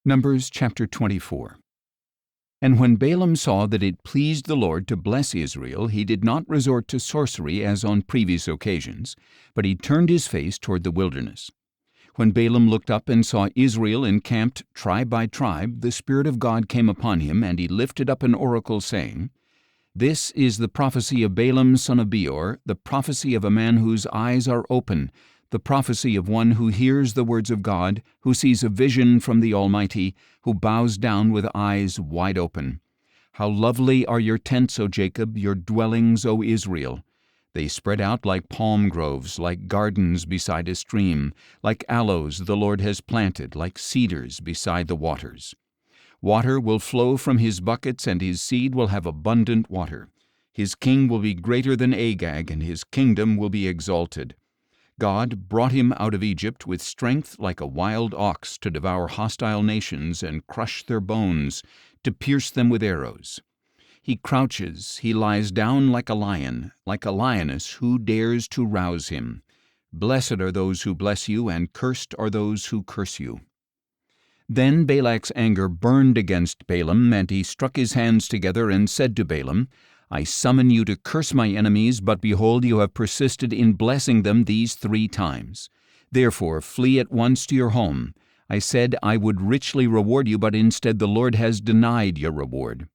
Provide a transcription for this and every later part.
Numbers chapter 24. And when Balaam saw that it pleased the Lord to bless Israel, he did not resort to sorcery as on previous occasions, but he turned his face toward the wilderness. When Balaam looked up and saw Israel encamped tribe by tribe, the Spirit of God came upon him, and he lifted up an oracle, saying, "This is the prophecy of Balaam son of Beor, the prophecy of a man whose eyes are open, the prophecy of one who hears the words of God, who sees a vision from the Almighty, who bows down with eyes wide open. How lovely are your tents, O Jacob, your dwellings, O Israel! They spread out like palm groves, like gardens beside a stream, like aloes the Lord has planted, like cedars beside the waters. Water will flow from his buckets, and his seed will have abundant water. His king will be greater than Agag, and his kingdom will be exalted. God brought him out of Egypt with strength like a wild ox to devour hostile nations and crush their bones, to pierce them with arrows. He crouches, he lies down like a lioness who dares to rouse him. Blessed are those who bless you, and cursed are those who curse you." Then Balak's anger burned against Balaam, and he struck his hands together and said to Balaam, "I summon you to curse my enemies, but behold, you have persisted in blessing them these 3 times. Therefore flee at once to your home. I said I would richly reward you, but instead the Lord has denied your reward."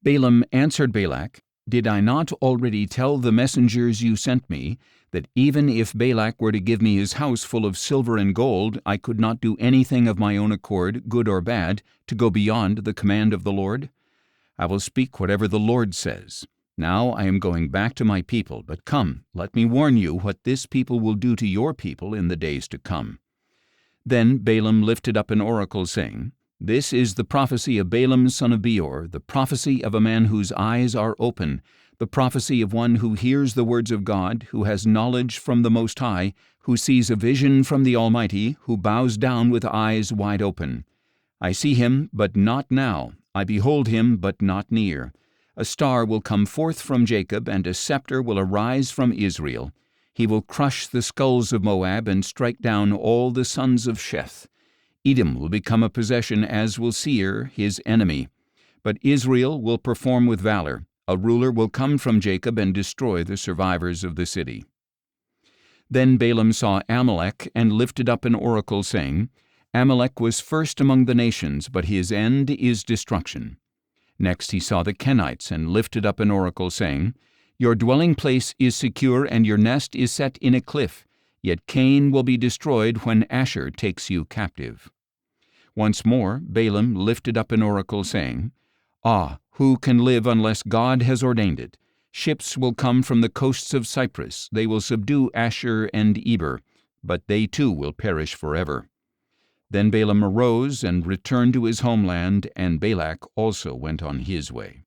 Balaam answered Balak, "Did I not already tell the messengers you sent me that even if Balak were to give me his house full of silver and gold, I could not do anything of my own accord, good or bad, to go beyond the command of the Lord? I will speak whatever the Lord says. Now I am going back to my people, but come, let me warn you what this people will do to your people in the days to come." Then Balaam lifted up an oracle, saying, "This is the prophecy of Balaam son of Beor, the prophecy of a man whose eyes are open, the prophecy of one who hears the words of God, who has knowledge from the Most High, who sees a vision from the Almighty, who bows down with eyes wide open. I see him, but not now. I behold him, but not near. A star will come forth from Jacob, and a scepter will arise from Israel. He will crush the skulls of Moab and strike down all the sons of Sheth. Edom will become a possession, as will Seir, his enemy. But Israel will perform with valor. A ruler will come from Jacob and destroy the survivors of the city." Then Balaam saw Amalek and lifted up an oracle, saying, "Amalek was first among the nations, but his end is destruction." Next he saw the Kenites and lifted up an oracle, saying, "Your dwelling place is secure, and your nest is set in a cliff. Yet Cain will be destroyed when Asher takes you captive." Once more Balaam lifted up an oracle, saying, "Ah, who can live unless God has ordained it? Ships will come from the coasts of Cyprus. They will subdue Asher and Eber, but they too will perish forever." Then Balaam arose and returned to his homeland, and Balak also went on his way.